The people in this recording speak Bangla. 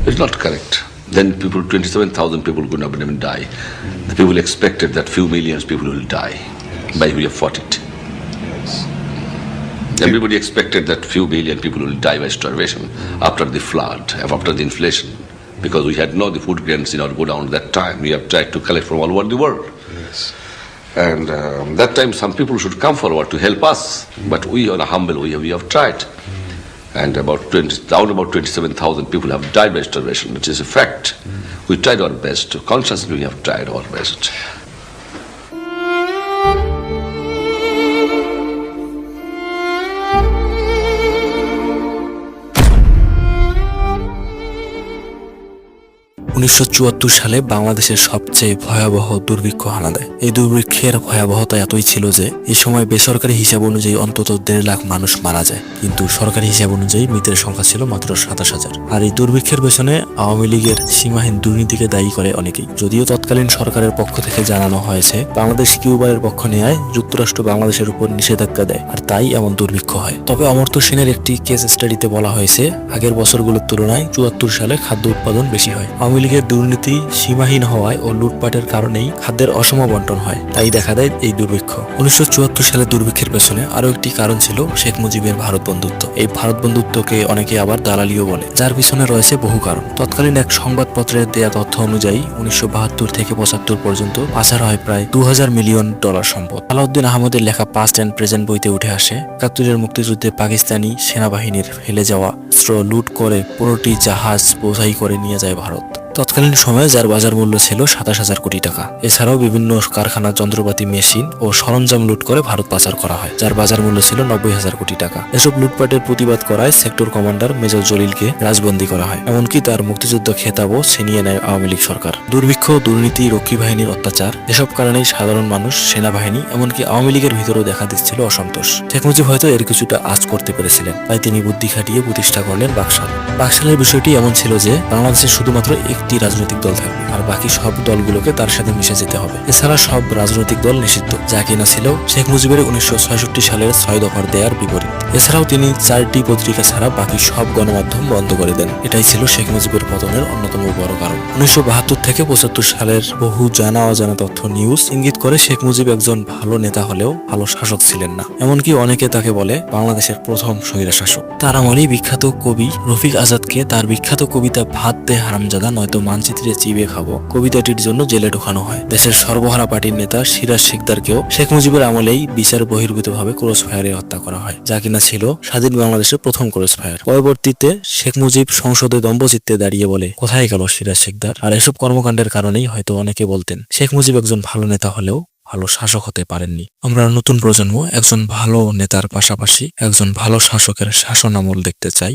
It's not correct. Then people, 27,000 people could not even die. The people expected that few millions people will die. By we have fought it. Everybody expected that few million people will die by starvation after the flood, after the inflation, because we had no the food grains in our go down at that time. We have tried to collect from all over the world. Yes. And that time some people should come forward to help us, but we on a humble way, we have tried. And around about 27,000 people have died by starvation, which is a fact. We tried our best, consciously we have tried our best. 1974 সালে বাংলাদেশের সবচেয়ে ভয়াবহ দুর্ভিক্ষ হানা দেয়। এই দুর্ভিক্ষের ভয়াবহতা এতই ছিল যে এই সময় বেসরকারি হিসাব অনুযায়ী অন্তত 1.5 লাখ মানুষ মারা যায়, কিন্তু সরকারি হিসাব অনুযায়ী মৃতের সংখ্যা ছিল মাত্র 27,000। আর এই দুর্ভিক্ষের পেছনে আওয়ামী লীগের সীমাহীন দুর্নীতিকে দায়ী করে অনেকেই। যদিও তৎকালীন সরকারের পক্ষ থেকে জানানো হয়েছে বাংলাদেশ কিউবার পক্ষ নেয় যুক্তরাষ্ট্র বাংলাদেশের উপর নিষেধাজ্ঞা দেয়, আর তাই এমন দুর্ভিক্ষ হয়। তবে অমর্ত্য সেনের একটি কেস স্টাডিতে বলা হয়েছে আগের বছরগুলোর তুলনায় 74 সালে খাদ্য উৎপাদন বেশি হয়। আওয়ামী লীগের দুর্নীতি সীমাহীন হওয়ায় ও লুটপাটের কারণেই খাদ্যের অসম বন্টন হয়, তাই দেখা দেয় এই দুর্ভিক্ষ। 1974 সালে দুর্ভিক্ষের পেছনে আরো একটি কারণ ছিল শেখ মুজিবের ভারত বন্ধুত্ব। এই ভারত বন্ধুত্বকে অনেকে আবার দালালিও বলে, যার পিছনে রয়েছে বহু কারণ। তৎকালীন এক সংবাদপত্রের দেয়া তথ্য অনুযায়ী 1972 থেকে 75 পর্যন্ত পাচার হয় প্রায় $2000 মিলিয়ন সম্পদ। আলাউদ্দিন আহমদের লেখা পাস্ট অ্যান্ড প্রেজেন্ট বইতে উঠে আসে 71-এর মুক্তিযুদ্ধে পাকিস্তানি সেনাবাহিনীর ফেলে যাওয়া অস্ত্র লুট করে 15টি জাহাজ বোঝাই করে নিয়ে যায় ভারত। তৎকালীন সময়ে যার বাজার মূল্য ছিল 27,000 কোটি টাকা। এছাড়াও বিভিন্ন কারখানার যন্ত্রপাতি, মেশিন ও সরঞ্জাম লুট করে ভারত পাচার করা হয়, যার বাজার মূল্য ছিল 90,000 কোটি টাকা। এসব লুটপাটের প্রতিবাদ করায় সেক্টর কমান্ডার মেজর জলিলকে রাজবন্দী করা হয়, এমনকি তার মুক্তিযুদ্ধ খেতাবও ছিনিয়ে নেয় আওয়ামী লীগ সরকার। দুর্ভিক্ষ, দুর্নীতি, রক্ষী বাহিনীর অত্যাচার, এসব কারণেই সাধারণ মানুষ, সেনাবাহিনী, এমনকি আওয়ামী লীগের ভিতরেও দেখা দিচ্ছিল অসন্তোষ। শেখ মুজিব হয়তো এর কিছুটা আঁচ করতে পেরেছিলেন, তাই তিনি বুদ্ধি খাটিয়ে প্রতিষ্ঠা করলেন বাকশাল। বাকশালের বিষয়টি এমন ছিল যে বাংলাদেশে শুধুমাত্র একটি রাজনৈতিক দল থাকবে, আর বাকি সব দলগুলোকে তার সাথে মিশে যেতে হবে। এছাড়া সব রাজনৈতিক দল নিষিদ্ধ, যা কিনা ছিল শেখ মুজিবের 1966 সালের 6 দফার দেয়ার বিপরীত। এছাড়াও তিনি 4টি পত্রিকা ছাড়া বাকি সব গণমাধ্যম বন্ধ করে দেন। এটাই ছিল শেখ মুজিবের পতনের অন্যতম বড় কারণ। 1972 থেকে 75 সালের বহু জানা অজানা তথ্য নিউজ ইঙ্গিত করে শেখ মুজিব একজন ভালো নেতা হলেও ভালো শাসক ছিলেন না। এমনকি অনেকে তাকে বলে বাংলাদেশের প্রথম স্বৈরশাসক। তার আমলেই বিখ্যাত কবি রফিক আজাদকে তার বিখ্যাত কবিতা ভাত দে হারামজাদা নয়তো মানচিত্রে চিবিয়ে খাবো কবিতাটির জন্য জেলে ঢোকানো হয়। দেশের সর্বহারা পার্টির নেতা সিরাজ শিকদারকেও শেখ মুজিবের আমলেই বিচার বহির্ভূতভাবে ক্রস ফায়ারে হত্যা করা হয়, যা কিনা ছিল স্বাধীন বাংলাদেশের প্রথম ক্রস ফায়ার। পরবর্তীতে শেখ মুজিব সংসদে দম্ভচিত্তে দাঁড়িয়ে বলে কোথায় গেল সিরাজ শিকদার। আর এসব কর্মকাণ্ডের কারণেই হয়তো অনেকে বলতেন শেখ মুজিব একজন ভালো নেতা হলেও ভালো শাসক হতে পারেননি। আমরা নতুন প্রজন্ম একজন ভালো নেতার পাশাপাশি একজন ভালো শাসকের শাসন আমল দেখতে চাই।